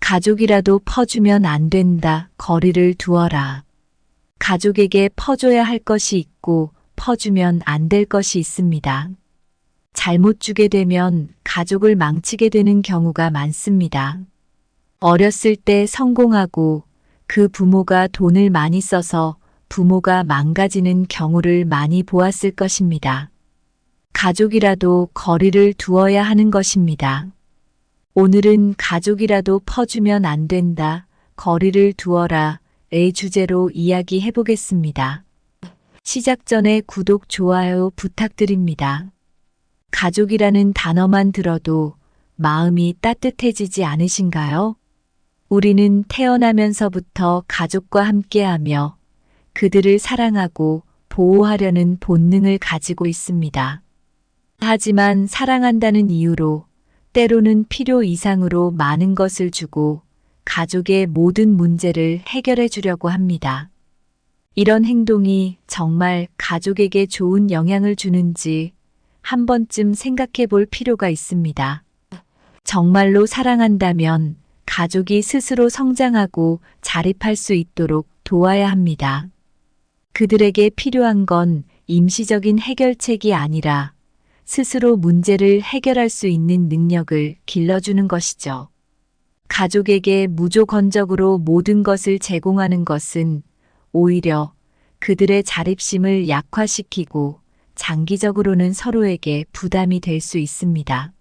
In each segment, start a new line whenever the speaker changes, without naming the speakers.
가족이라도 퍼주면 안 된다. 거리를 두어라. 가족에게 퍼줘야 할 것이 있고 퍼주면 안 될 것이 있습니다. 잘못 주게 되면 가족을 망치게 되는 경우가 많습니다. 어렸을 때 성공하고 그 부모가 돈을 많이 써서 부모가 망가지는 경우를 많이 보았을 것입니다. 가족이라도 거리를 두어야 하는 것입니다. 오늘은 가족이라도 퍼주면 안 된다. 거리를 두어라. 의 주제로 이야기해 보겠습니다. 시작 전에 구독, 좋아요 부탁드립니다. 가족이라는 단어만 들어도 마음이 따뜻해지지 않으신가요? 우리는 태어나면서부터 가족과 함께하며 그들을 사랑하고 보호하려는 본능을 가지고 있습니다. 하지만 사랑한다는 이유로 때로는 필요 이상으로 많은 것을 주고 가족의 모든 문제를 해결해 주려고 합니다. 이런 행동이 정말 가족에게 좋은 영향을 주는지 한 번쯤 생각해 볼 필요가 있습니다. 정말로 사랑한다면 가족이 스스로 성장하고 자립할 수 있도록 도와야 합니다. 그들에게 필요한 건 임시적인 해결책이 아니라 스스로 문제를 해결할 수 있는 능력을 길러주는 것이죠. 가족에게 무조건적으로 모든 것을 제공하는 것은 오히려 그들의 자립심을 약화시키고 장기적으로는 서로에게 부담이 될 수 있습니다.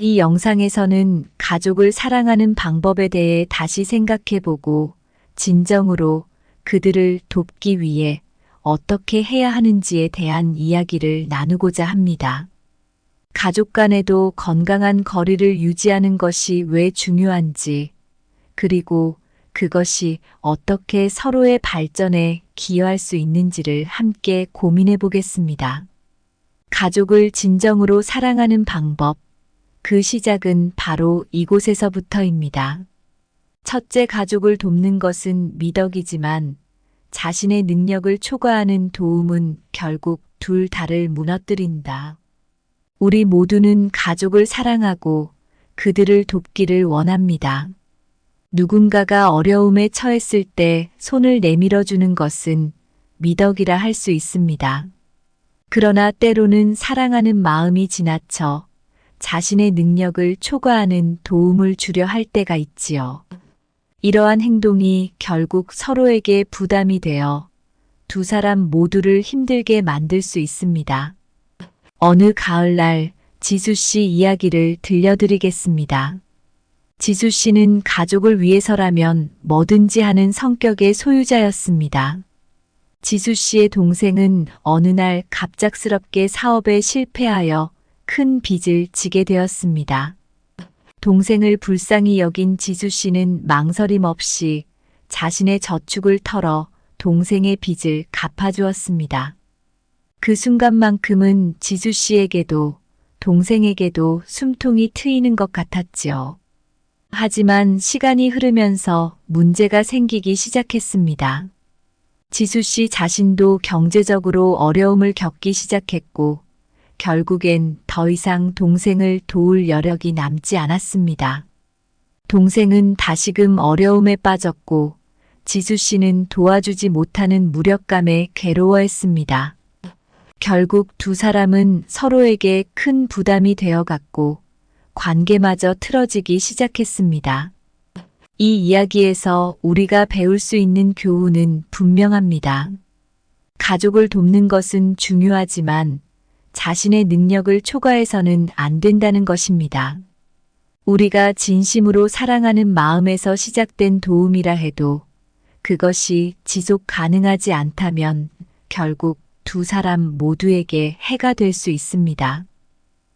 이 영상에서는 가족을 사랑하는 방법에 대해 다시 생각해보고 진정으로 그들을 돕기 위해 어떻게 해야 하는지에 대한 이야기를 나누고자 합니다. 가족 간에도 건강한 거리를 유지하는 것이 왜 중요한지, 그리고 그것이 어떻게 서로의 발전에 기여할 수 있는지를 함께 고민해 보겠습니다. 가족을 진정으로 사랑하는 방법, 그 시작은 바로 이곳에서부터입니다. 첫째, 가족을 돕는 것은 미덕이지만 자신의 능력을 초과하는 도움은 결국 둘 다를 무너뜨린다. 우리 모두는 가족을 사랑하고 그들을 돕기를 원합니다. 누군가가 어려움에 처했을 때 손을 내밀어 주는 것은 미덕이라 할 수 있습니다. 그러나 때로는 사랑하는 마음이 지나쳐 자신의 능력을 초과하는 도움을 주려 할 때가 있지요. 이러한 행동이 결국 서로에게 부담이 되어 두 사람 모두를 힘들게 만들 수 있습니다. 어느 가을날 지수 씨 이야기를 들려드리겠습니다. 지수 씨는 가족을 위해서라면 뭐든지 하는 성격의 소유자였습니다. 지수 씨의 동생은 어느 날 갑작스럽게 사업에 실패하여 큰 빚을 지게 되었습니다. 동생을 불쌍히 여긴 지수 씨는 망설임 없이 자신의 저축을 털어 동생의 빚을 갚아주었습니다. 그 순간만큼은 지수 씨에게도 동생에게도 숨통이 트이는 것 같았지요. 하지만 시간이 흐르면서 문제가 생기기 시작했습니다. 지수 씨 자신도 경제적으로 어려움을 겪기 시작했고 결국엔 더 이상 동생을 도울 여력이 남지 않았습니다. 동생은 다시금 어려움에 빠졌고 지수 씨는 도와주지 못하는 무력감에 괴로워했습니다. 결국 두 사람은 서로에게 큰 부담이 되어갔고 관계마저 틀어지기 시작했습니다. 이 이야기에서 우리가 배울 수 있는 교훈은 분명합니다. 가족을 돕는 것은 중요하지만 자신의 능력을 초과해서는 안 된다는 것입니다. 우리가 진심으로 사랑하는 마음에서 시작된 도움이라 해도 그것이 지속 가능하지 않다면 결국 두 사람 모두에게 해가 될 수 있습니다.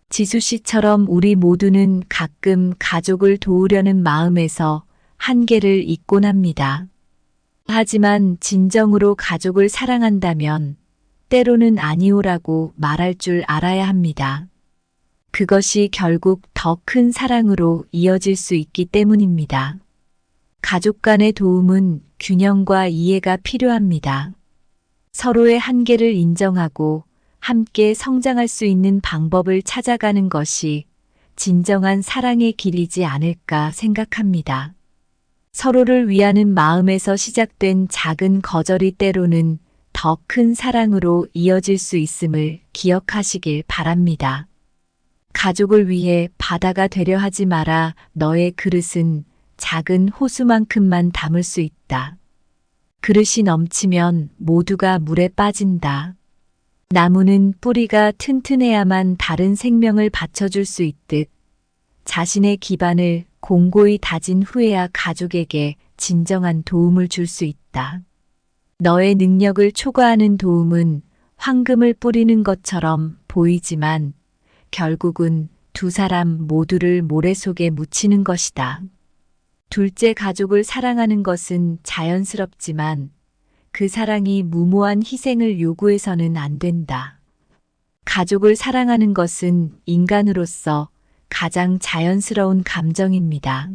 지수 씨처럼 우리 모두는 가끔 가족을 도우려는 마음에서 한계를 잊곤 합니다. 하지만 진정으로 가족을 사랑한다면 때로는 아니오라고 말할 줄 알아야 합니다. 그것이 결국 더 큰 사랑으로 이어질 수 있기 때문입니다. 가족 간의 도움은 균형과 이해가 필요합니다. 서로의 한계를 인정하고 함께 성장할 수 있는 방법을 찾아가는 것이 진정한 사랑의 길이지 않을까 생각합니다. 서로를 위하는 마음에서 시작된 작은 거절이 때로는 더 큰 사랑으로 이어질 수 있음을 기억하시길 바랍니다. 가족을 위해 바다가 되려 하지 마라. 너의 그릇은 작은 호수만큼만 담을 수 있다. 그릇이 넘치면 모두가 물에 빠진다. 나무는 뿌리가 튼튼해야만 다른 생명을 받쳐줄 수 있듯 자신의 기반을 공고히 다진 후에야 가족에게 진정한 도움을 줄 수 있다. 너의 능력을 초과하는 도움은 황금을 뿌리는 것처럼 보이지만 결국은 두 사람 모두를 모래 속에 묻히는 것이다. 둘째, 가족을 사랑하는 것은 자연스럽지만 그 사랑이 무모한 희생을 요구해서는 안 된다. 가족을 사랑하는 것은 인간으로서 가장 자연스러운 감정입니다.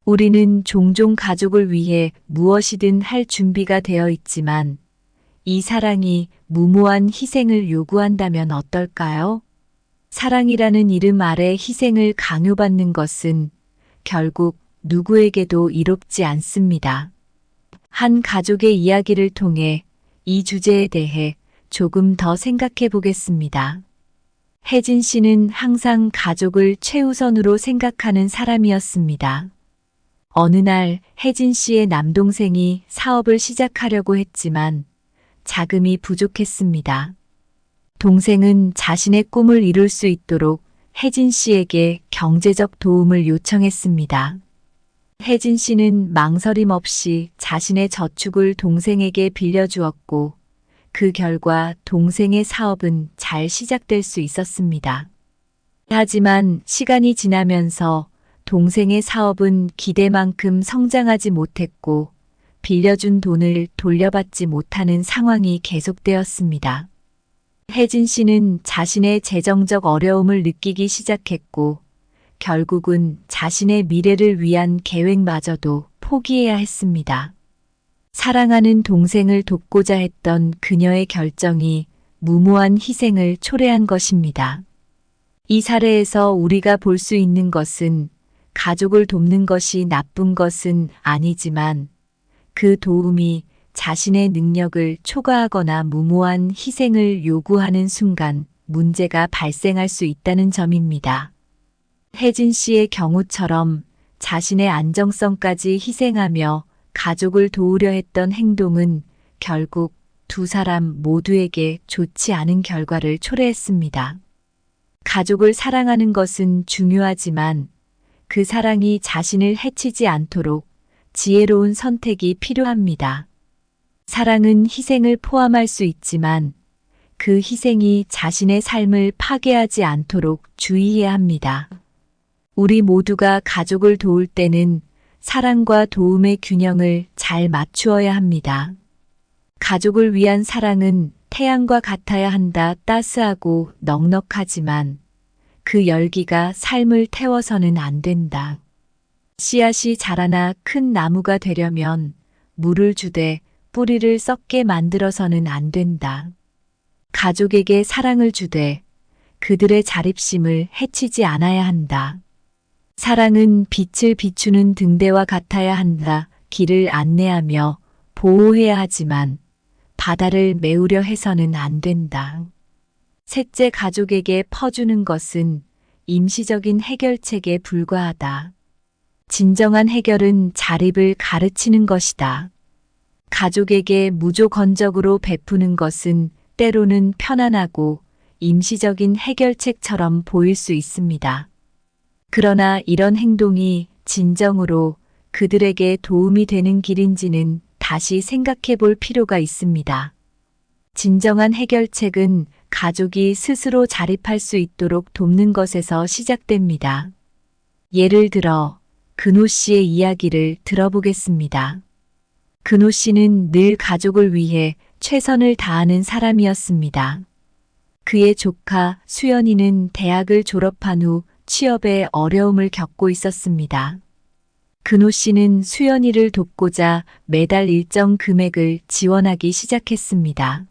우리는 종종 가족을 위해 무엇이든 할 준비가 되어 있지만 이 사랑이 무모한 희생을 요구한다면 어떨까요? 사랑이라는 이름 아래 희생을 강요받는 것은 결국 누구에게도 이롭지 않습니다. 한 가족의 이야기를 통해 이 주제에 대해 조금 더 생각해 보겠습니다. 혜진 씨는 항상 가족을 최우선으로 생각하는 사람이었습니다. 어느 날 혜진 씨의 남동생이 사업을 시작하려고 했지만 자금이 부족했습니다. 동생은 자신의 꿈을 이룰 수 있도록 혜진 씨에게 경제적 도움을 요청했습니다. 혜진 씨는 망설임 없이 자신의 저축을 동생에게 빌려주었고 그 결과 동생의 사업은 잘 시작될 수 있었습니다. 하지만 시간이 지나면서 동생의 사업은 기대만큼 성장하지 못했고 빌려준 돈을 돌려받지 못하는 상황이 계속되었습니다. 혜진 씨는 자신의 재정적 어려움을 느끼기 시작했고 결국은 자신의 미래를 위한 계획마저도 포기해야 했습니다. 사랑하는 동생을 돕고자 했던 그녀의 결정이 무모한 희생을 초래한 것입니다. 이 사례에서 우리가 볼 수 있는 것은 가족을 돕는 것이 나쁜 것은 아니지만 그 도움이 자신의 능력을 초과하거나 무모한 희생을 요구하는 순간 문제가 발생할 수 있다는 점입니다. 혜진 씨의 경우처럼 자신의 안정성까지 희생하며 가족을 도우려 했던 행동은 결국 두 사람 모두에게 좋지 않은 결과를 초래했습니다. 가족을 사랑하는 것은 중요하지만 그 사랑이 자신을 해치지 않도록 지혜로운 선택이 필요합니다. 사랑은 희생을 포함할 수 있지만 그 희생이 자신의 삶을 파괴하지 않도록 주의해야 합니다. 우리 모두가 가족을 도울 때는 사랑과 도움의 균형을 잘 맞추어야 합니다. 가족을 위한 사랑은 태양과 같아야 한다. 따스하고 넉넉하지만 그 열기가 삶을 태워서는 안 된다. 씨앗이 자라나 큰 나무가 되려면 물을 주되 뿌리를 썩게 만들어서는 안 된다. 가족에게 사랑을 주되 그들의 자립심을 해치지 않아야 한다. 사랑은 빛을 비추는 등대와 같아야 한다. 길을 안내하며 보호해야 하지만 바다를 메우려 해서는 안 된다. 셋째, 가족에게 퍼주는 것은 임시적인 해결책에 불과하다. 진정한 해결은 자립을 가르치는 것이다. 가족에게 무조건적으로 베푸는 것은 때로는 편안하고 임시적인 해결책처럼 보일 수 있습니다. 그러나 이런 행동이 진정으로 그들에게 도움이 되는 길인지는 다시 생각해 볼 필요가 있습니다. 진정한 해결책은 가족이 스스로 자립할 수 있도록 돕는 것에서 시작됩니다. 예를 들어 근호 씨의 이야기를 들어보겠습니다. 근호 씨는 늘 가족을 위해 최선을 다하는 사람이었습니다. 그의 조카 수연이는 대학을 졸업한 후 취업에 어려움을 겪고 있었습니다. 근호 씨는 수연이를 돕고자 매달 일정 금액을 지원하기 시작했습니다.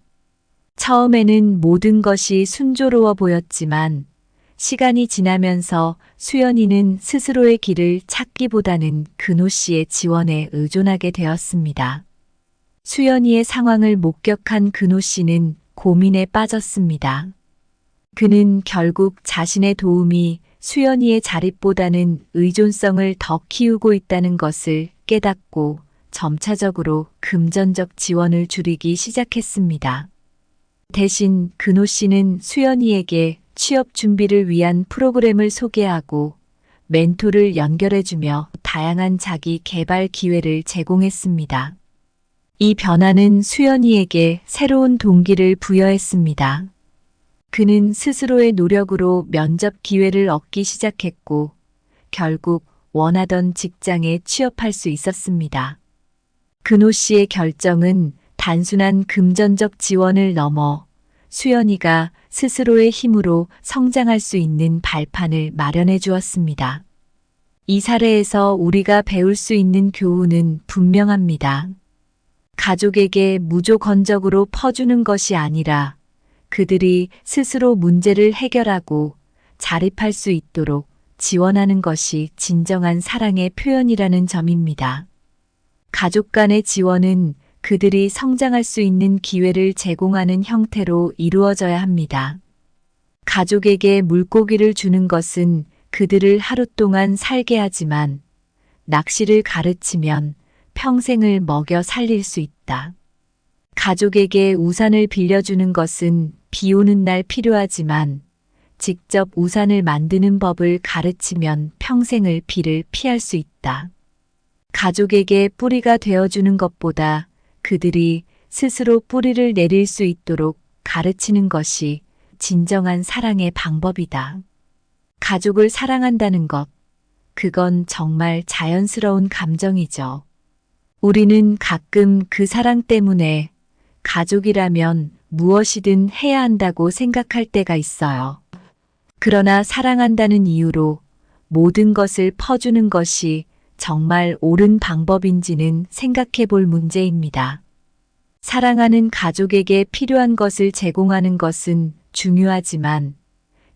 처음에는 모든 것이 순조로워 보였지만 시간이 지나면서 수연이는 스스로의 길을 찾기보다는 근호 씨의 지원에 의존하게 되었습니다. 수연이의 상황을 목격한 근호 씨는 고민에 빠졌습니다. 그는 결국 자신의 도움이 수연이의 자립보다는 의존성을 더 키우고 있다는 것을 깨닫고 점차적으로 금전적 지원을 줄이기 시작했습니다. 대신 근호 씨는 수연이에게 취업 준비를 위한 프로그램을 소개하고 멘토를 연결해주며 다양한 자기 개발 기회를 제공했습니다. 이 변화는 수연이에게 새로운 동기를 부여했습니다. 그는 스스로의 노력으로 면접 기회를 얻기 시작했고 결국 원하던 직장에 취업할 수 있었습니다. 근호 씨의 결정은 단순한 금전적 지원을 넘어 수연이가 스스로의 힘으로 성장할 수 있는 발판을 마련해 주었습니다. 이 사례에서 우리가 배울 수 있는 교훈은 분명합니다. 가족에게 무조건적으로 퍼주는 것이 아니라 그들이 스스로 문제를 해결하고 자립할 수 있도록 지원하는 것이 진정한 사랑의 표현이라는 점입니다. 가족 간의 지원은 그들이 성장할 수 있는 기회를 제공하는 형태로 이루어져야 합니다. 가족에게 물고기를 주는 것은 그들을 하루 동안 살게 하지만 낚시를 가르치면 평생을 먹여 살릴 수 있다. 가족에게 우산을 빌려주는 것은 비 오는 날 필요하지만 직접 우산을 만드는 법을 가르치면 평생을 비를 피할 수 있다. 가족에게 뿌리가 되어주는 것보다 그들이 스스로 뿌리를 내릴 수 있도록 가르치는 것이 진정한 사랑의 방법이다. 가족을 사랑한다는 것, 그건 정말 자연스러운 감정이죠. 우리는 가끔 그 사랑 때문에 가족이라면 무엇이든 해야 한다고 생각할 때가 있어요. 그러나 사랑한다는 이유로 모든 것을 퍼주는 것이 정말 옳은 방법인지는 생각해 볼 문제입니다. 사랑하는 가족에게 필요한 것을 제공하는 것은 중요하지만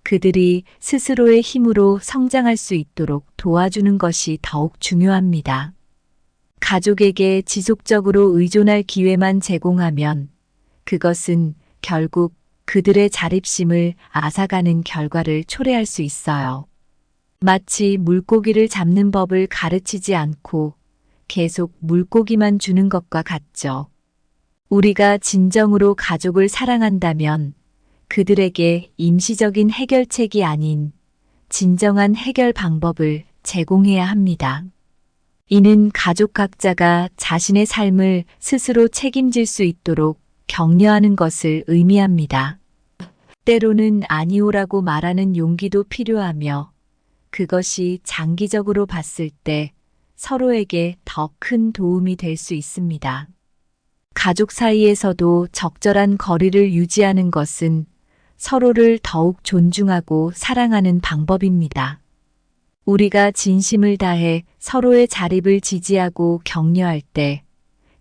그들이 스스로의 힘으로 성장할 수 있도록 도와주는 것이 더욱 중요합니다. 가족에게 지속적으로 의존할 기회만 제공하면 그것은 결국 그들의 자립심을 앗아가는 결과를 초래할 수 있어요. 마치 물고기를 잡는 법을 가르치지 않고 계속 물고기만 주는 것과 같죠. 우리가 진정으로 가족을 사랑한다면 그들에게 임시적인 해결책이 아닌 진정한 해결 방법을 제공해야 합니다. 이는 가족 각자가 자신의 삶을 스스로 책임질 수 있도록 격려하는 것을 의미합니다. 때로는 아니오라고 말하는 용기도 필요하며 그것이 장기적으로 봤을 때 서로에게 더 큰 도움이 될 수 있습니다. 가족 사이에서도 적절한 거리를 유지하는 것은 서로를 더욱 존중하고 사랑하는 방법입니다. 우리가 진심을 다해 서로의 자립을 지지하고 격려할 때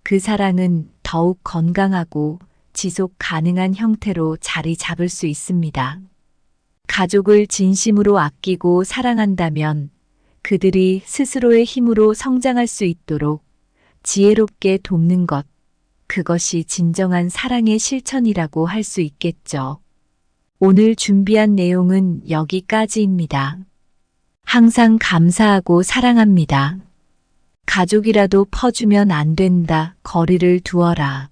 그 사랑은 더욱 건강하고 지속 가능한 형태로 자리 잡을 수 있습니다. 가족을 진심으로 아끼고 사랑한다면 그들이 스스로의 힘으로 성장할 수 있도록 지혜롭게 돕는 것, 그것이 진정한 사랑의 실천이라고 할 수 있겠죠. 오늘 준비한 내용은 여기까지입니다. 항상 감사하고 사랑합니다. 가족이라도 퍼주면 안 된다. 거리를 두어라.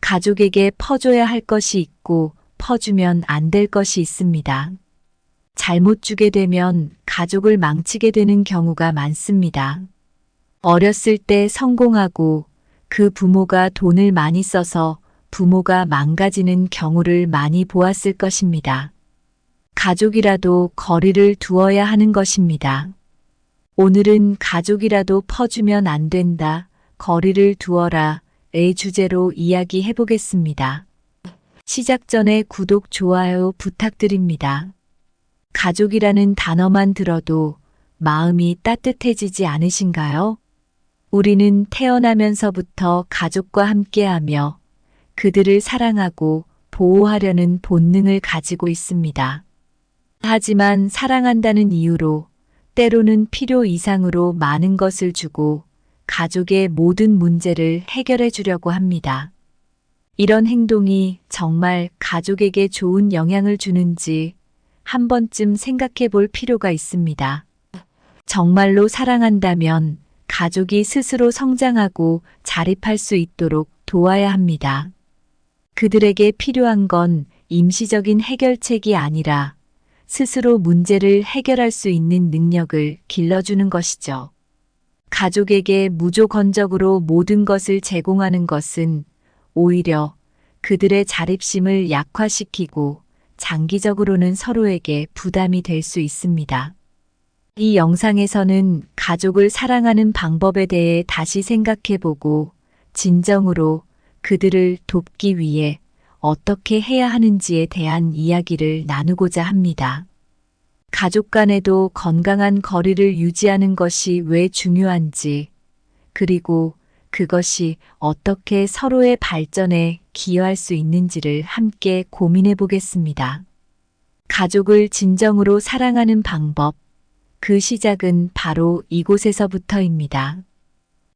가족에게 퍼줘야 할 것이 있고 퍼주면 안 될 것이 있습니다. 잘못 주게 되면 가족을 망치게 되는 경우가 많습니다. 어렸을 때 성공하고 그 부모가 돈을 많이 써서 부모가 망가지는 경우를 많이 보았을 것입니다. 가족이라도 거리를 두어야 하는 것입니다. 오늘은 가족이라도 퍼주면 안 된다. 거리를 두어라. 의 주제로 이야기해 보겠습니다. 시작 전에 구독, 좋아요 부탁드립니다. 가족이라는 단어만 들어도 마음이 따뜻해지지 않으신가요? 우리는 태어나면서부터 가족과 함께하며 그들을 사랑하고 보호하려는 본능을 가지고 있습니다. 하지만 사랑한다는 이유로 때로는 필요 이상으로 많은 것을 주고 가족의 모든 문제를 해결해 주려고 합니다. 이런 행동이 정말 가족에게 좋은 영향을 주는지 한 번쯤 생각해 볼 필요가 있습니다. 정말로 사랑한다면 가족이 스스로 성장하고 자립할 수 있도록 도와야 합니다. 그들에게 필요한 건 임시적인 해결책이 아니라 스스로 문제를 해결할 수 있는 능력을 길러주는 것이죠. 가족에게 무조건적으로 모든 것을 제공하는 것은 오히려 그들의 자립심을 약화시키고 장기적으로는 서로에게 부담이 될 수 있습니다. 이 영상에서는 가족을 사랑하는 방법에 대해 다시 생각해보고 진정으로 그들을 돕기 위해 어떻게 해야 하는지에 대한 이야기를 나누고자 합니다. 가족 간에도 건강한 거리를 유지하는 것이 왜 중요한지, 그리고 그것이 어떻게 서로의 발전에 기여할 수 있는지를 함께 고민해 보겠습니다. 가족을 진정으로 사랑하는 방법, 그 시작은 바로 이곳에서부터입니다.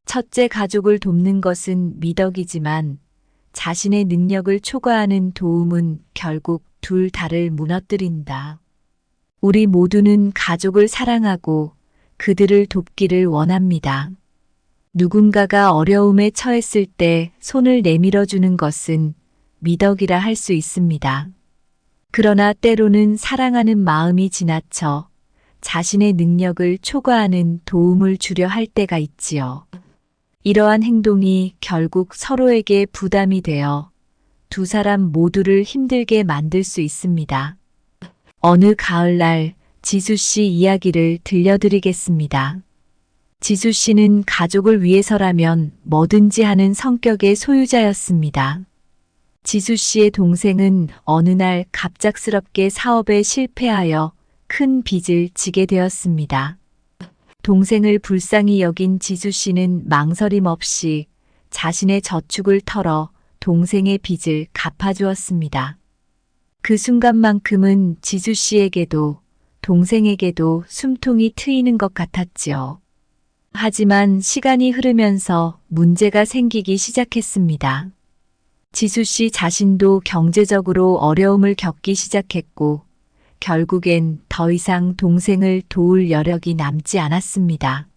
첫째, 가족을 돕는 것은 미덕이지만 자신의 능력을 초과하는 도움은 결국 둘 다를 무너뜨린다. 우리 모두는 가족을 사랑하고 그들을 돕기를 원합니다. 누군가가 어려움에 처했을 때 손을 내밀어 주는 것은 미덕이라 할 수 있습니다. 그러나 때로는 사랑하는 마음이 지나쳐 자신의 능력을 초과하는 도움을 주려 할 때가 있지요. 이러한 행동이 결국 서로에게 부담이 되어 두 사람 모두를 힘들게 만들 수 있습니다. 어느 가을날 지수 씨 이야기를 들려드리겠습니다. 지수 씨는 가족을 위해서라면 뭐든지 하는 성격의 소유자였습니다. 지수 씨의 동생은 어느 날 갑작스럽게 사업에 실패하여 큰 빚을 지게 되었습니다. 동생을 불쌍히 여긴 지수 씨는 망설임 없이 자신의 저축을 털어 동생의 빚을 갚아주었습니다. 그 순간만큼은 지수 씨에게도 동생에게도 숨통이 트이는 것 같았지요. 하지만 시간이 흐르면서 문제가 생기기 시작했습니다. 지수 씨 자신도 경제적으로 어려움을 겪기 시작했고 결국엔 더 이상 동생을 도울 여력이 남지 않았습니다.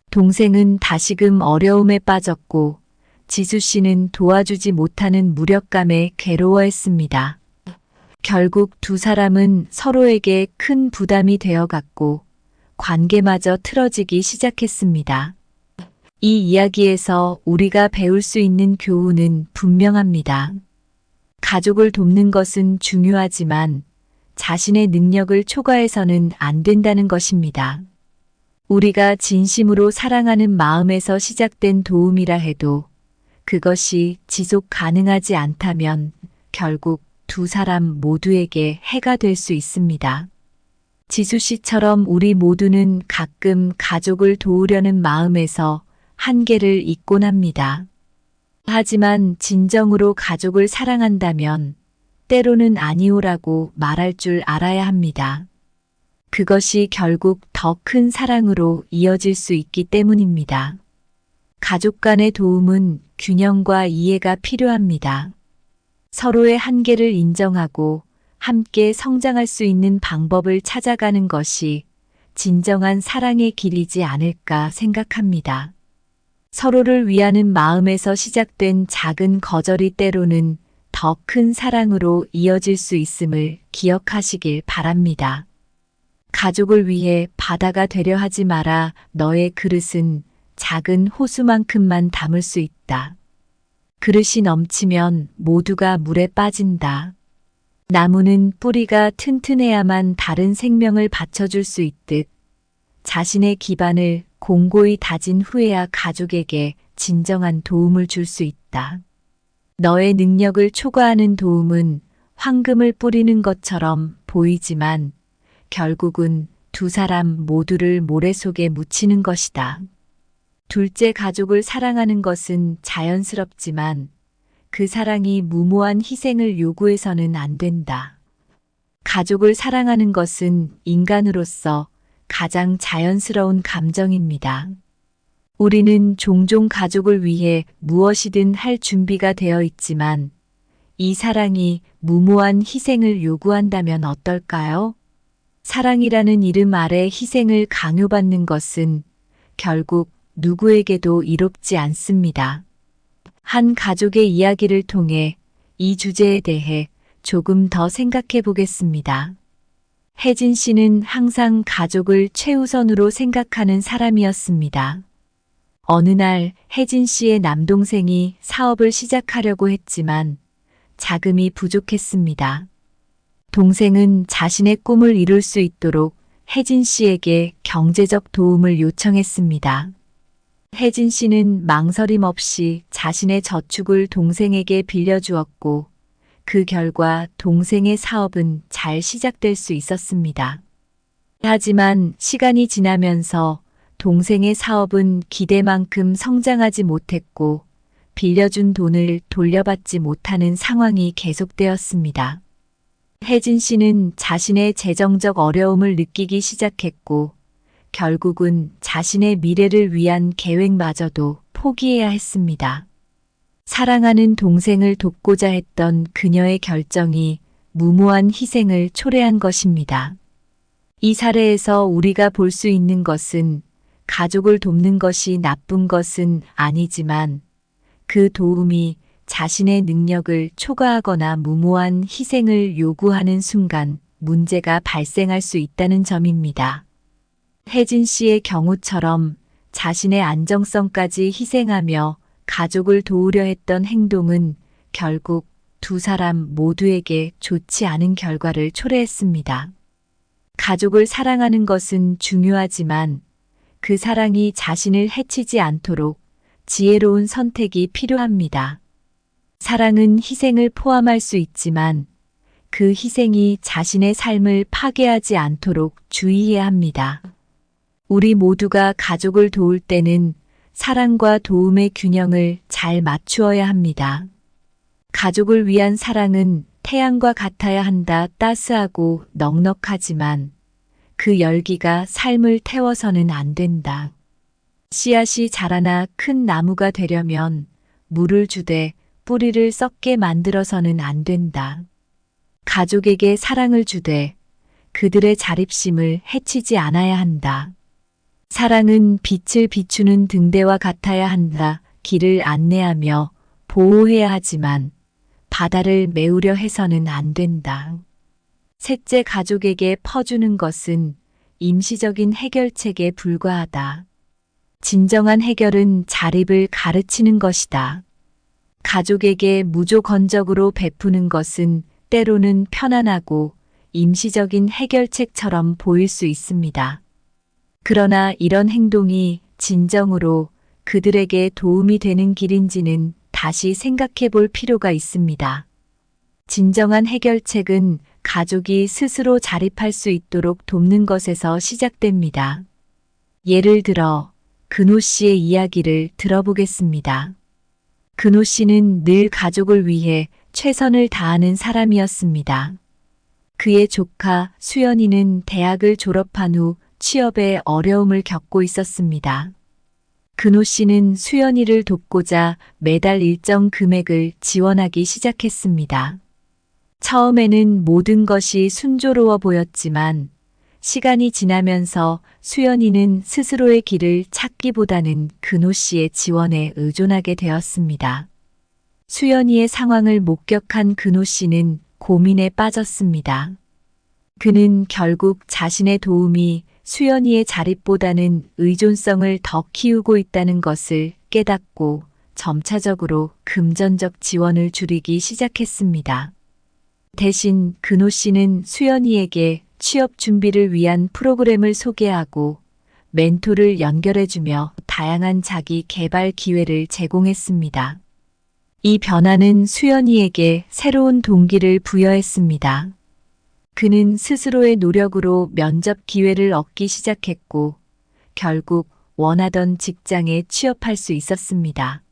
동생은 다시금 어려움에 빠졌고 지수 씨는 도와주지 못하는 무력감에 괴로워했습니다. 결국 두 사람은 서로에게 큰 부담이 되어갔고 관계마저 틀어지기 시작했습니다. 이 이야기에서 우리가 배울 수 있는 교훈은 분명합니다. 가족을 돕는 것은 중요하지만 자신의 능력을 초과해서는 안 된다는 것입니다. 우리가 진심으로 사랑하는 마음에서 시작된 도움이라 해도 그것이 지속 가능하지 않다면 결국 두 사람 모두에게 해가 될 수 있습니다. 지수 씨처럼 우리 모두는 가끔 가족을 도우려는 마음에서 한계를 잊곤 합니다. 하지만 진정으로 가족을 사랑한다면 때로는 아니오라고 말할 줄 알아야 합니다. 그것이 결국 더 큰 사랑으로 이어질 수 있기 때문입니다. 가족 간의 도움은 균형과 이해가 필요합니다. 서로의 한계를 인정하고 함께 성장할 수 있는 방법을 찾아가는 것이 진정한 사랑의 길이지 않을까 생각합니다. 서로를 위하는 마음에서 시작된 작은 거절이 때로는 더 큰 사랑으로 이어질 수 있음을 기억하시길 바랍니다. 가족을 위해 바다가 되려 하지 마라. 너의 그릇은 작은 호수만큼만 담을 수 있다. 그릇이 넘치면 모두가 물에 빠진다. 나무는 뿌리가 튼튼해야만 다른 생명을 받쳐줄 수 있듯 자신의 기반을 공고히 다진 후에야 가족에게 진정한 도움을 줄 수 있다. 너의 능력을 초과하는 도움은 황금을 뿌리는 것처럼 보이지만 결국은 두 사람 모두를 모래 속에 묻히는 것이다. 둘째, 가족을 사랑하는 것은 자연스럽지만 그 사랑이 무모한 희생을 요구해서는 안 된다. 가족을 사랑하는 것은 인간으로서 가장 자연스러운 감정입니다. 우리는 종종 가족을 위해 무엇이든 할 준비가 되어 있지만 이 사랑이 무모한 희생을 요구한다면 어떨까요? 사랑이라는 이름 아래 희생을 강요받는 것은 결국 누구에게도 이롭지 않습니다. 한 가족의 이야기를 통해 이 주제에 대해 조금 더 생각해 보겠습니다. 혜진 씨는 항상 가족을 최우선으로 생각하는 사람이었습니다. 어느 날 혜진 씨의 남동생이 사업을 시작하려고 했지만 자금이 부족했습니다. 동생은 자신의 꿈을 이룰 수 있도록 혜진 씨에게 경제적 도움을 요청했습니다. 혜진 씨는 망설임 없이 자신의 저축을 동생에게 빌려주었고 그 결과 동생의 사업은 잘 시작될 수 있었습니다. 하지만 시간이 지나면서 동생의 사업은 기대만큼 성장하지 못했고 빌려준 돈을 돌려받지 못하는 상황이 계속되었습니다. 혜진 씨는 자신의 재정적 어려움을 느끼기 시작했고 결국은 자신의 미래를 위한 계획마저도 포기해야 했습니다. 사랑하는 동생을 돕고자 했던 그녀의 결정이 무모한 희생을 초래한 것입니다. 이 사례에서 우리가 볼 수 있는 것은 가족을 돕는 것이 나쁜 것은 아니지만 그 도움이 자신의 능력을 초과하거나 무모한 희생을 요구하는 순간 문제가 발생할 수 있다는 점입니다. 혜진 씨의 경우처럼 자신의 안정성까지 희생하며 가족을 도우려 했던 행동은 결국 두 사람 모두에게 좋지 않은 결과를 초래했습니다. 가족을 사랑하는 것은 중요하지만 그 사랑이 자신을 해치지 않도록 지혜로운 선택이 필요합니다. 사랑은 희생을 포함할 수 있지만 그 희생이 자신의 삶을 파괴하지 않도록 주의해야 합니다. 우리 모두가 가족을 도울 때는 사랑과 도움의 균형을 잘 맞추어야 합니다. 가족을 위한 사랑은 태양과 같아야 한다. 따스하고 넉넉하지만 그 열기가 삶을 태워서는 안 된다. 씨앗이 자라나 큰 나무가 되려면 물을 주되 뿌리를 썩게 만들어서는 안 된다. 가족에게 사랑을 주되 그들의 자립심을 해치지 않아야 한다. 사랑은 빛을 비추는 등대와 같아야 한다. 길을 안내하며 보호해야 하지만 바다를 메우려 해서는 안 된다. 셋째, 가족에게 퍼주는 것은 임시적인 해결책에 불과하다. 진정한 해결은 자립을 가르치는 것이다. 가족에게 무조건적으로 베푸는 것은 때로는 편안하고 임시적인 해결책처럼 보일 수 있습니다. 그러나 이런 행동이 진정으로 그들에게 도움이 되는 길인지는 다시 생각해 볼 필요가 있습니다. 진정한 해결책은 가족이 스스로 자립할 수 있도록 돕는 것에서 시작됩니다. 예를 들어 근호 씨의 이야기를 들어보겠습니다. 근호 씨는 늘 가족을 위해 최선을 다하는 사람이었습니다. 그의 조카 수연이는 대학을 졸업한 후 취업에 어려움을 겪고 있었습니다. 근호 씨는 수연이를 돕고자 매달 일정 금액을 지원하기 시작했습니다. 처음에는 모든 것이 순조로워 보였지만 시간이 지나면서 수연이는 스스로의 길을 찾기보다는 근호 씨의 지원에 의존하게 되었습니다. 수연이의 상황을 목격한 근호 씨는 고민에 빠졌습니다. 그는 결국 자신의 도움이 수연이의 자립보다는 의존성을 더 키우고 있다는 것을 깨닫고 점차적으로 금전적 지원을 줄이기 시작했습니다. 대신 근호 씨는 수연이에게 취업 준비를 위한 프로그램을 소개하고 멘토를 연결해주며 다양한 자기 개발 기회를 제공했습니다. 이 변화는 수연이에게 새로운 동기를 부여했습니다. 그는 스스로의 노력으로 면접 기회를 얻기 시작했고 결국 원하던 직장에 취업할 수 있었습니다.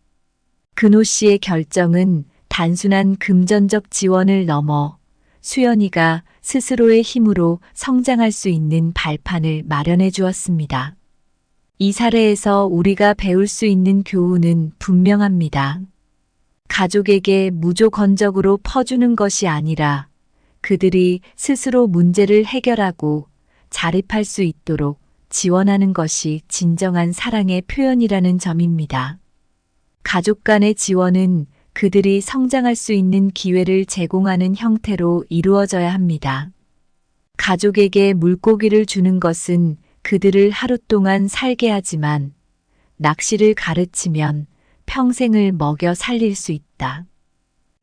근호 씨의 결정은 단순한 금전적 지원을 넘어 수연이가 스스로의 힘으로 성장할 수 있는 발판을 마련해 주었습니다. 이 사례에서 우리가 배울 수 있는 교훈은 분명합니다. 가족에게 무조건적으로 퍼주는 것이 아니라 그들이 스스로 문제를 해결하고 자립할 수 있도록 지원하는 것이 진정한 사랑의 표현이라는 점입니다. 가족 간의 지원은 그들이 성장할 수 있는 기회를 제공하는 형태로 이루어져야 합니다. 가족에게 물고기를 주는 것은 그들을 하루 동안 살게 하지만 낚시를 가르치면 평생을 먹여 살릴 수 있다.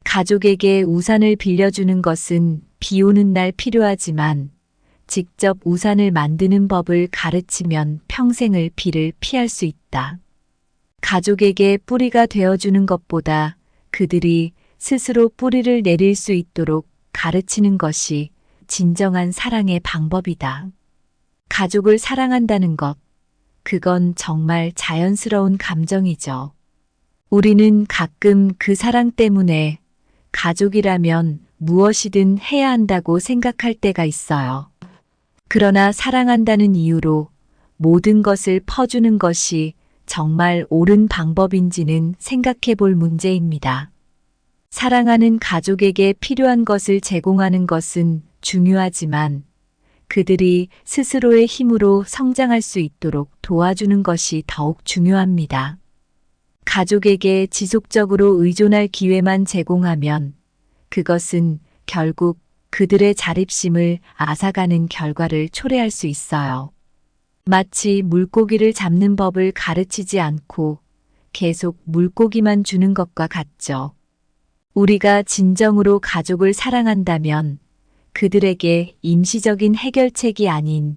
가족에게 우산을 빌려주는 것은 비 오는 날 필요하지만 직접 우산을 만드는 법을 가르치면 평생을 비를 피할 수 있다. 가족에게 뿌리가 되어주는 것보다 그들이 스스로 뿌리를 내릴 수 있도록 가르치는 것이 진정한 사랑의 방법이다. 가족을 사랑한다는 것, 그건 정말 자연스러운 감정이죠. 우리는 가끔 그 사랑 때문에 가족이라면 무엇이든 해야 한다고 생각할 때가 있어요. 그러나 사랑한다는 이유로 모든 것을 퍼주는 것이 정말 옳은 방법인지는 생각해 볼 문제입니다. 사랑하는 가족에게 필요한 것을 제공하는 것은 중요하지만 그들이 스스로의 힘으로 성장할 수 있도록 도와주는 것이 더욱 중요합니다. 가족에게 지속적으로 의존할 기회만 제공하면 그것은 결국 그들의 자립심을 앗아가는 결과를 초래할 수 있어요. 마치 물고기를 잡는 법을 가르치지 않고 계속 물고기만 주는 것과 같죠. 우리가 진정으로 가족을 사랑한다면 그들에게 임시적인 해결책이 아닌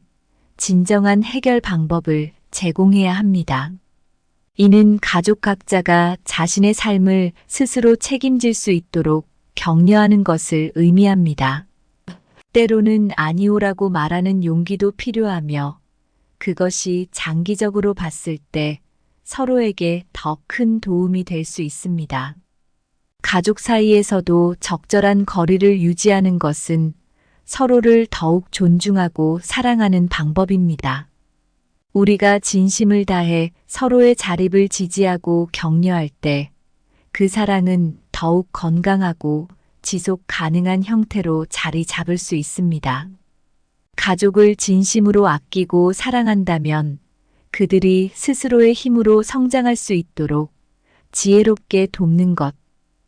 진정한 해결 방법을 제공해야 합니다. 이는 가족 각자가 자신의 삶을 스스로 책임질 수 있도록 격려하는 것을 의미합니다. 때로는 아니오라고 말하는 용기도 필요하며 그것이 장기적으로 봤을 때 서로에게 더 큰 도움이 될 수 있습니다. 가족 사이에서도 적절한 거리를 유지하는 것은 서로를 더욱 존중하고 사랑하는 방법입니다. 우리가 진심을 다해 서로의 자립을 지지하고 격려할 때 그 사랑은 더욱 건강하고 지속 가능한 형태로 자리 잡을 수 있습니다. 가족을 진심으로 아끼고 사랑한다면 그들이 스스로의 힘으로 성장할 수 있도록 지혜롭게 돕는 것,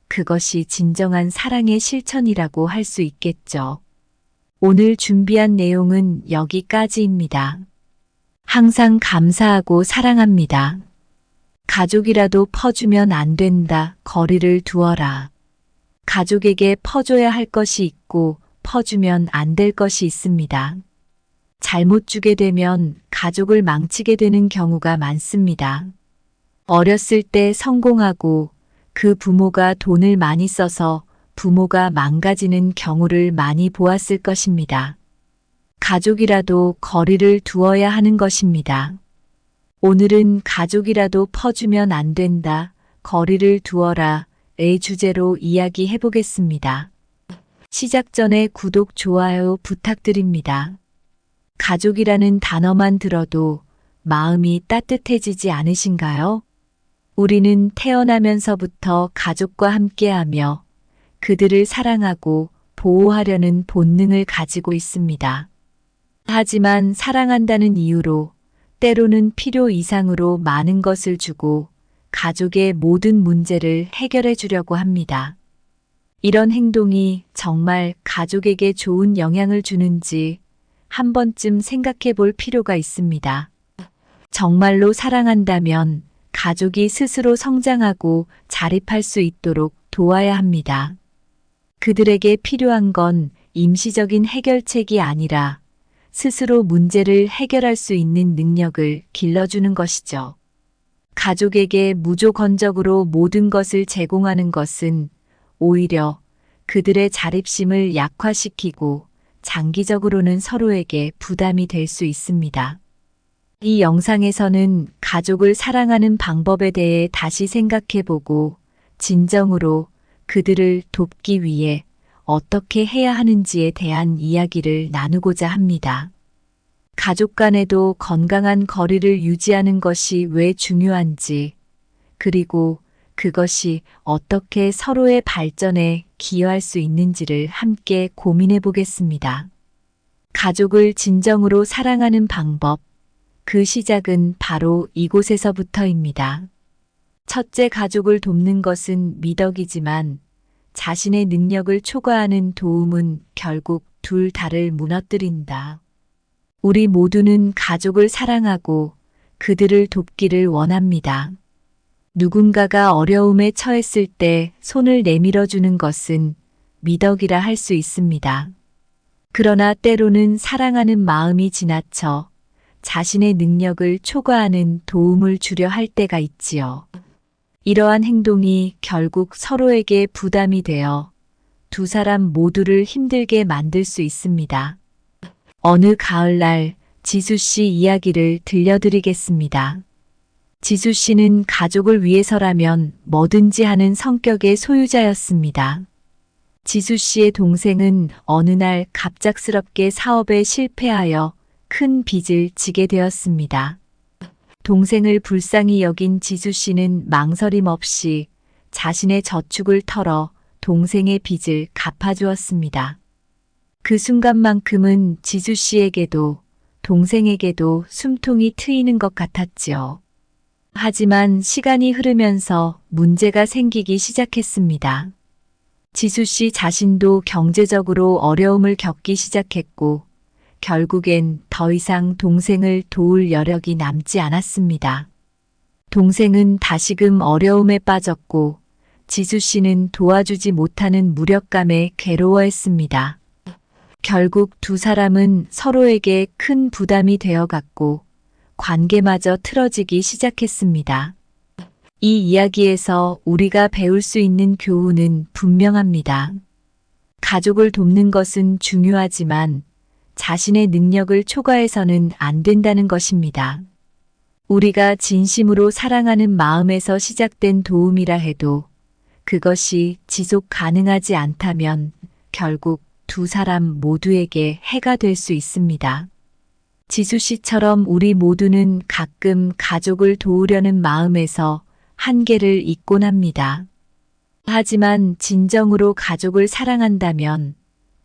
그것이 진정한 사랑의 실천이라고 할 수 있겠죠. 오늘 준비한 내용은 여기까지입니다. 항상 감사하고 사랑합니다. 가족이라도 퍼주면 안 된다. 거리를 두어라. 가족에게 퍼줘야 할 것이 있고 퍼주면 안 될 것이 있습니다. 잘못 주게 되면 가족을 망치게 되는 경우가 많습니다. 어렸을 때 성공하고 그 부모가 돈을 많이 써서 부모가 망가지는 경우를 많이 보았을 것입니다. 가족이라도 거리를 두어야 하는 것입니다. 오늘은 가족이라도 퍼주면 안 된다. 거리를 두어라. 의 주제로 이야기해 보겠습니다. 시작 전에 구독, 좋아요 부탁드립니다. 가족이라는 단어만 들어도 마음이 따뜻해지지 않으신가요? 우리는 태어나면서부터 가족과 함께하며 그들을 사랑하고 보호하려는 본능을 가지고 있습니다. 하지만 사랑한다는 이유로 때로는 필요 이상으로 많은 것을 주고 가족의 모든 문제를 해결해 주려고 합니다. 이런 행동이 정말 가족에게 좋은 영향을 주는지 한 번쯤 생각해 볼 필요가 있습니다. 정말로 사랑한다면 가족이 스스로 성장하고 자립할 수 있도록 도와야 합니다. 그들에게 필요한 건 임시적인 해결책이 아니라 스스로 문제를 해결할 수 있는 능력을 길러주는 것이죠. 가족에게 무조건적으로 모든 것을 제공하는 것은 오히려 그들의 자립심을 약화시키고 장기적으로는 서로에게 부담이 될 수 있습니다. 이 영상에서는 가족을 사랑하는 방법에 대해 다시 생각해보고 진정으로 그들을 돕기 위해 어떻게 해야 하는지에 대한 이야기를 나누고자 합니다. 가족 간에도 건강한 거리를 유지하는 것이 왜 중요한지, 그리고 그것이 어떻게 서로의 발전에 기여할 수 있는지를 함께 고민해 보겠습니다. 가족을 진정으로 사랑하는 방법, 그 시작은 바로 이곳에서부터입니다. 첫째, 가족을 돕는 것은 미덕이지만 자신의 능력을 초과하는 도움은 결국 둘 다를 무너뜨린다. 우리 모두는 가족을 사랑하고 그들을 돕기를 원합니다. 누군가가 어려움에 처했을 때 손을 내밀어 주는 것은 미덕이라 할 수 있습니다. 그러나 때로는 사랑하는 마음이 지나쳐 자신의 능력을 초과하는 도움을 주려 할 때가 있지요. 이러한 행동이 결국 서로에게 부담이 되어 두 사람 모두를 힘들게 만들 수 있습니다. 어느 가을날 지수 씨 이야기를 들려드리겠습니다. 지수 씨는 가족을 위해서라면 뭐든지 하는 성격의 소유자였습니다. 지수 씨의 동생은 어느 날 갑작스럽게 사업에 실패하여 큰 빚을 지게 되었습니다. 동생을 불쌍히 여긴 지수 씨는 망설임 없이 자신의 저축을 털어 동생의 빚을 갚아주었습니다. 그 순간만큼은 지수 씨에게도 동생에게도 숨통이 트이는 것 같았지요. 하지만 시간이 흐르면서 문제가 생기기 시작했습니다. 지수 씨 자신도 경제적으로 어려움을 겪기 시작했고, 결국엔 더 이상 동생을 도울 여력이 남지 않았습니다. 동생은 다시금 어려움에 빠졌고, 지수 씨는 도와주지 못하는 무력감에 괴로워했습니다. 결국 두 사람은 서로에게 큰 부담이 되어갔고, 관계마저 틀어지기 시작했습니다. 이 이야기에서 우리가 배울 수 있는 교훈은 분명합니다. 가족을 돕는 것은 중요하지만 자신의 능력을 초과해서는 안 된다는 것입니다. 우리가 진심으로 사랑하는 마음에서 시작된 도움이라 해도 그것이 지속 가능하지 않다면 결국 두 사람 모두에게 해가 될 수 있습니다. 지수 씨처럼 우리 모두는 가끔 가족을 도우려는 마음에서 한계를 잊곤 합니다. 하지만 진정으로 가족을 사랑한다면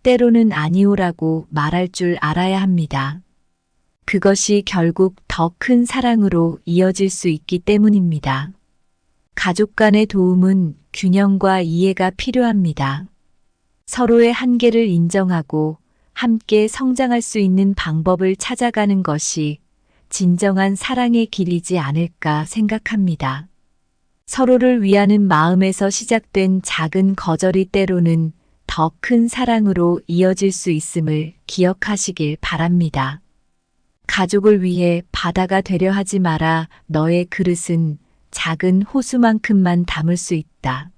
때로는 아니오라고 말할 줄 알아야 합니다. 그것이 결국 더 큰 사랑으로 이어질 수 있기 때문입니다. 가족 간의 도움은 균형과 이해가 필요합니다. 서로의 한계를 인정하고 함께 성장할 수 있는 방법을 찾아가는 것이 진정한 사랑의 길이지 않을까 생각합니다. 서로를 위하는 마음에서 시작된 작은 거절이 때로는 더 큰 사랑으로 이어질 수 있음을 기억하시길 바랍니다. 가족을 위해 바다가 되려 하지 마라. 너의 그릇은 작은 호수만큼만 담을 수 있다.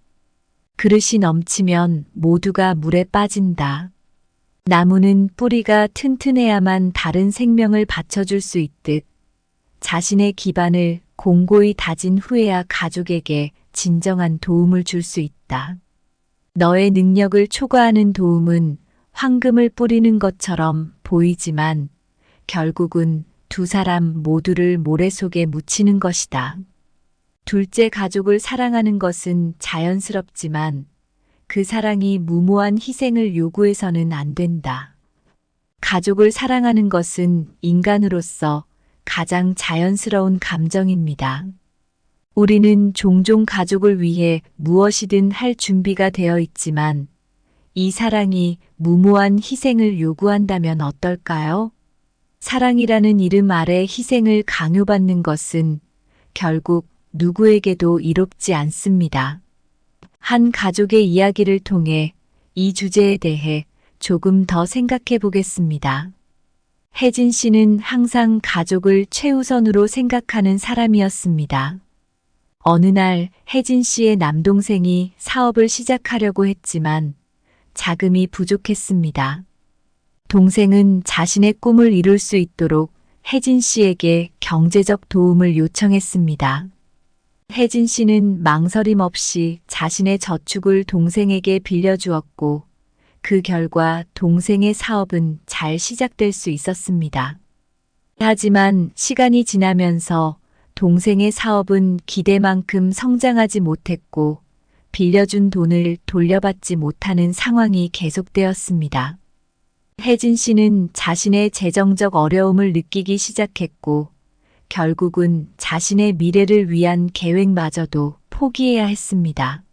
그릇이 넘치면 모두가 물에 빠진다. 나무는 뿌리가 튼튼해야만 다른 생명을 받쳐줄 수 있듯 자신의 기반을 공고히 다진 후에야 가족에게 진정한 도움을 줄 수 있다. 너의 능력을 초과하는 도움은 황금을 뿌리는 것처럼 보이지만 결국은 두 사람 모두를 모래 속에 묻히는 것이다. 둘째, 가족을 사랑하는 것은 자연스럽지만 그 사랑이 무모한 희생을 요구해서는 안 된다. 가족을 사랑하는 것은 인간으로서 가장 자연스러운 감정입니다. 우리는 종종 가족을 위해 무엇이든 할 준비가 되어 있지만 이 사랑이 무모한 희생을 요구한다면 어떨까요? 사랑이라는 이름 아래 희생을 강요받는 것은 결국 누구에게도 이롭지 않습니다. 한 가족의 이야기를 통해 이 주제에 대해 조금 더 생각해 보겠습니다. 혜진 씨는 항상 가족을 최우선으로 생각하는 사람이었습니다. 어느 날 혜진 씨의 남동생이 사업을 시작하려고 했지만 자금이 부족했습니다. 동생은 자신의 꿈을 이룰 수 있도록 혜진 씨에게 경제적 도움을 요청했습니다. 혜진 씨는 망설임 없이 자신의 저축을 동생에게 빌려주었고 그 결과 동생의 사업은 잘 시작될 수 있었습니다. 하지만 시간이 지나면서 동생의 사업은 기대만큼 성장하지 못했고 빌려준 돈을 돌려받지 못하는 상황이 계속되었습니다. 혜진 씨는 자신의 재정적 어려움을 느끼기 시작했고 결국은 자신의 미래를 위한 계획마저도 포기해야 했습니다.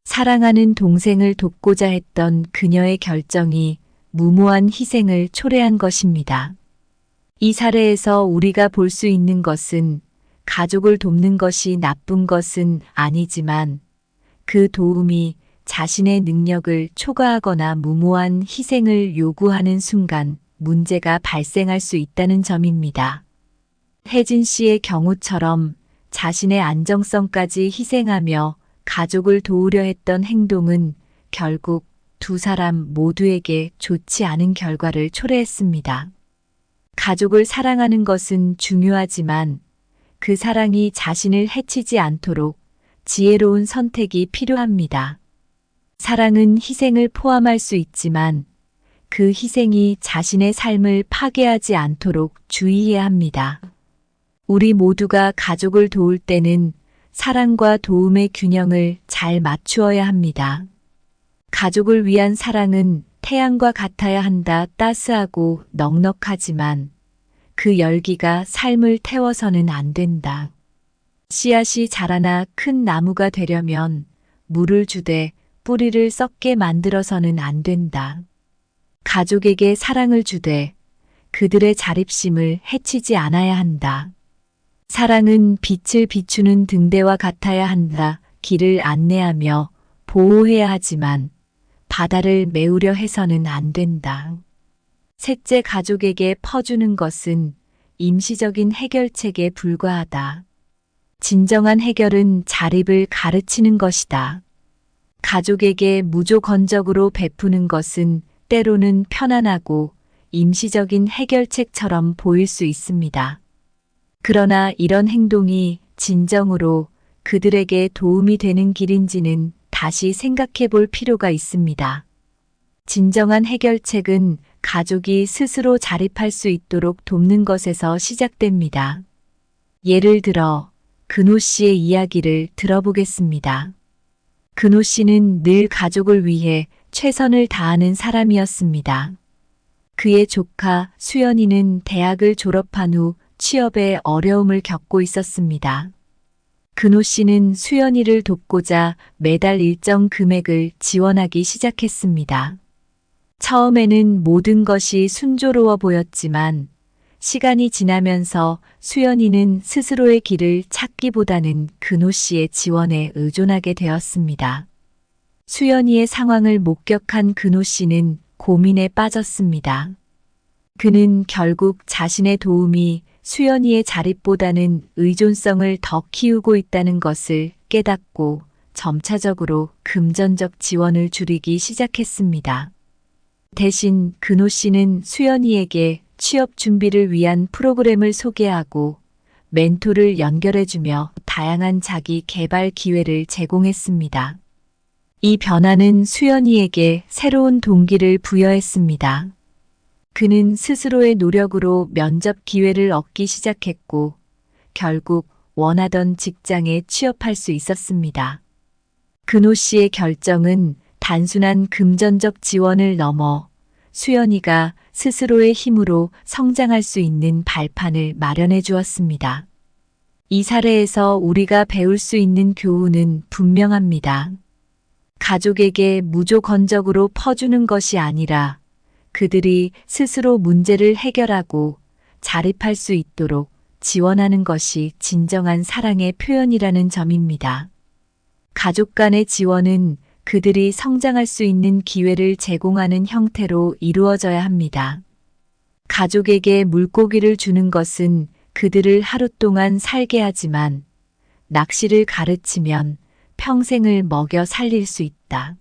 사랑하는 동생을 돕고자 했던 그녀의 결정이 무모한 희생을 초래한 것입니다. 이 사례에서 우리가 볼 수 있는 것은 가족을 돕는 것이 나쁜 것은 아니지만 그 도움이 자신의 능력을 초과하거나 무모한 희생을 요구하는 순간 문제가 발생할 수 있다는 점입니다. 혜진 씨의 경우처럼 자신의 안정성까지 희생하며 가족을 도우려 했던 행동은 결국 두 사람 모두에게 좋지 않은 결과를 초래했습니다. 가족을 사랑하는 것은 중요하지만 그 사랑이 자신을 해치지 않도록 지혜로운 선택이 필요합니다. 사랑은 희생을 포함할 수 있지만 그 희생이 자신의 삶을 파괴하지 않도록 주의해야 합니다. 우리 모두가 가족을 도울 때는 사랑과 도움의 균형을 잘 맞추어야 합니다. 가족을 위한 사랑은 태양과 같아야 한다. 따스하고 넉넉하지만 그 열기가 삶을 태워서는 안 된다. 씨앗이 자라나 큰 나무가 되려면 물을 주되 뿌리를 썩게 만들어서는 안 된다. 가족에게 사랑을 주되 그들의 자립심을 해치지 않아야 한다. 사랑은 빛을 비추는 등대와 같아야 한다. 길을 안내하며 보호해야 하지만 바다를 메우려 해서는 안 된다. 셋째, 가족에게 퍼주는 것은 임시적인 해결책에 불과하다. 진정한 해결은 자립을 가르치는 것이다. 가족에게 무조건적으로 베푸는 것은 때로는 편안하고 임시적인 해결책처럼 보일 수 있습니다. 그러나 이런 행동이 진정으로 그들에게 도움이 되는 길인지는 다시 생각해 볼 필요가 있습니다. 진정한 해결책은 가족이 스스로 자립할 수 있도록 돕는 것에서 시작됩니다. 예를 들어 근호 씨의 이야기를 들어보겠습니다. 근호 씨는 늘 가족을 위해 최선을 다하는 사람이었습니다. 그의 조카 수연이는 대학을 졸업한 후 취업에 어려움을 겪고 있었습니다. 근호 씨는 수연이를 돕고자 매달 일정 금액을 지원하기 시작했습니다. 처음에는 모든 것이 순조로워 보였지만 시간이 지나면서 수연이는 스스로의 길을 찾기보다는 근호 씨의 지원에 의존하게 되었습니다. 수연이의 상황을 목격한 근호 씨는 고민에 빠졌습니다. 그는 결국 자신의 도움이 수연이의 자립보다는 의존성을 더 키우고 있다는 것을 깨닫고 점차적으로 금전적 지원을 줄이기 시작했습니다. 대신 근호 씨는 수연이에게 취업 준비를 위한 프로그램을 소개하고 멘토를 연결해주며 다양한 자기 개발 기회를 제공했습니다. 이 변화는 수연이에게 새로운 동기를 부여했습니다. 그는 스스로의 노력으로 면접 기회를 얻기 시작했고 결국 원하던 직장에 취업할 수 있었습니다. 근호 씨의 결정은 단순한 금전적 지원을 넘어 수연이가 스스로의 힘으로 성장할 수 있는 발판을 마련해 주었습니다. 이 사례에서 우리가 배울 수 있는 교훈은 분명합니다. 가족에게 무조건적으로 퍼주는 것이 아니라 그들이 스스로 문제를 해결하고 자립할 수 있도록 지원하는 것이 진정한 사랑의 표현이라는 점입니다. 가족 간의 지원은 그들이 성장할 수 있는 기회를 제공하는 형태로 이루어져야 합니다. 가족에게 물고기를 주는 것은 그들을 하루 동안 살게 하지만 낚시를 가르치면 평생을 먹여 살릴 수 있다.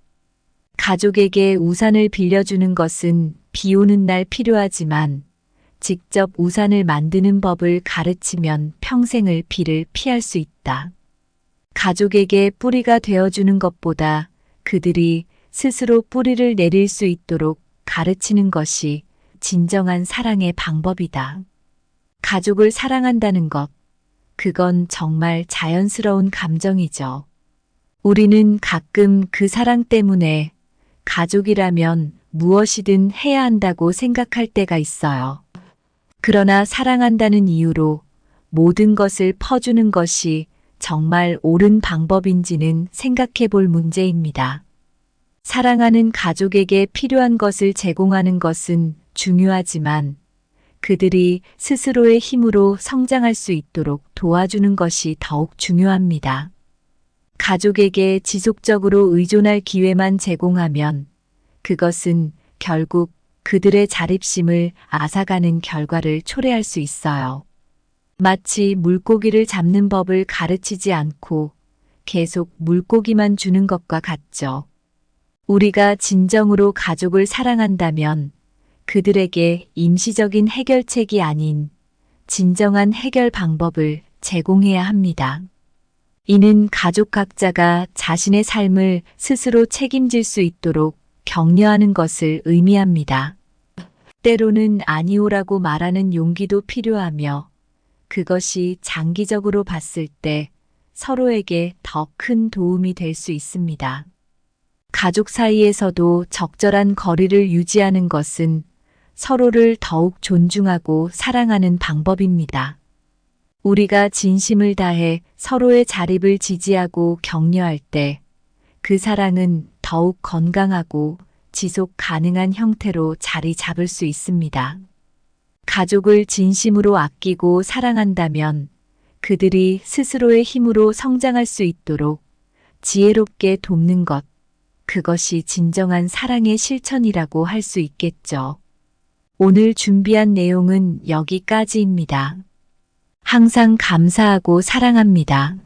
가족에게 우산을 빌려주는 것은 비 오는 날 필요하지만 직접 우산을 만드는 법을 가르치면 평생을 비를 피할 수 있다. 가족에게 뿌리가 되어주는 것보다 그들이 스스로 뿌리를 내릴 수 있도록 가르치는 것이 진정한 사랑의 방법이다. 가족을 사랑한다는 것, 그건 정말 자연스러운 감정이죠. 우리는 가끔 그 사랑 때문에 가족이라면 무엇이든 해야 한다고 생각할 때가 있어요. 그러나 사랑한다는 이유로 모든 것을 퍼주는 것이 정말 옳은 방법인지는 생각해 볼 문제입니다. 사랑하는 가족에게 필요한 것을 제공하는 것은 중요하지만 그들이 스스로의 힘으로 성장할 수 있도록 도와주는 것이 더욱 중요합니다. 가족에게 지속적으로 의존할 기회만 제공하면 그것은 결국 그들의 자립심을 앗아가는 결과를 초래할 수 있어요. 마치 물고기를 잡는 법을 가르치지 않고 계속 물고기만 주는 것과 같죠. 우리가 진정으로 가족을 사랑한다면 그들에게 임시적인 해결책이 아닌 진정한 해결 방법을 제공해야 합니다. 이는 가족 각자가 자신의 삶을 스스로 책임질 수 있도록 격려하는 것을 의미합니다. 때로는 아니오라고 말하는 용기도 필요하며 그것이 장기적으로 봤을 때 서로에게 더 큰 도움이 될 수 있습니다. 가족 사이에서도 적절한 거리를 유지하는 것은 서로를 더욱 존중하고 사랑하는 방법입니다. 우리가 진심을 다해 서로의 자립을 지지하고 격려할 때 그 사랑은 더욱 건강하고 지속 가능한 형태로 자리 잡을 수 있습니다. 가족을 진심으로 아끼고 사랑한다면 그들이 스스로의 힘으로 성장할 수 있도록 지혜롭게 돕는 것, 그것이 진정한 사랑의 실천이라고 할 수 있겠죠. 오늘 준비한 내용은 여기까지입니다. 항상 감사하고 사랑합니다.